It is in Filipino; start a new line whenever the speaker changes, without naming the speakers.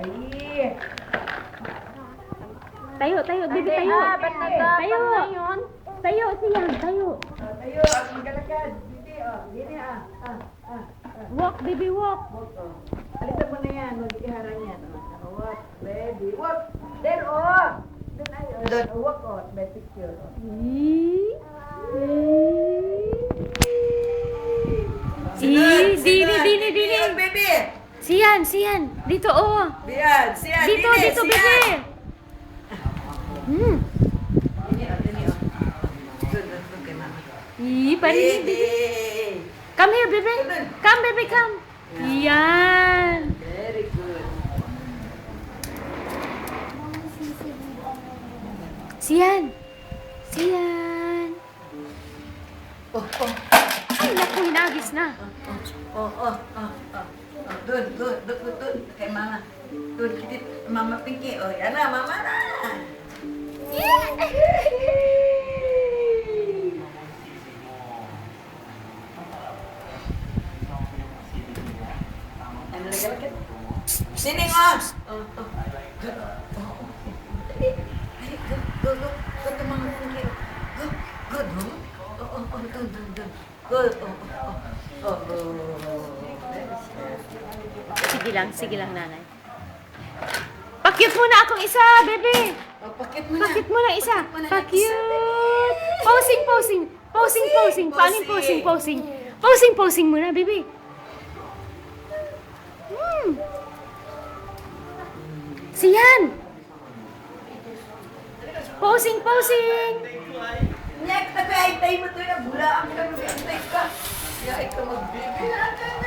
Ay.
Tayo, baby, tayo.
Ba't
Tayo.
yun?
Tayo, siyan, tayo.
Tayo, at magkalakad. Dito, Gini,
Walk, baby, walk.
Walk, Alisan mo na yan, huwag iharang yan. Walk, baby, walk. There, Doon ay, doon, walk, by picture.
Dini.
Baby!
Siyan. Dito,
Siyan,
Dito,
Siyan.
baby.
Dini, Doon kay mama.
Parinig, baby. Come here, baby. Come, baby, come. Yan.
Very good.
Siyan. Ay, naku, hinagis na.
Doon. Kay mama. Doon, mama Pinky. Yan na, mama na. Ano lagi? Sining, Go to mama Pinky. Go, doon. Good.
Sige lang, nanay. Pakyut muna akong isa, baby.
Pakit mo na.
Pakyut mo na isa.
Pakit mo na ng
Pakyut.
isa,
Posing. Paano yung posing? Posing muna, baby. Siyan. Posing.
Nyak, tagay mo to na bula ang kami antay ka. Ya, ikaw magbibi natin.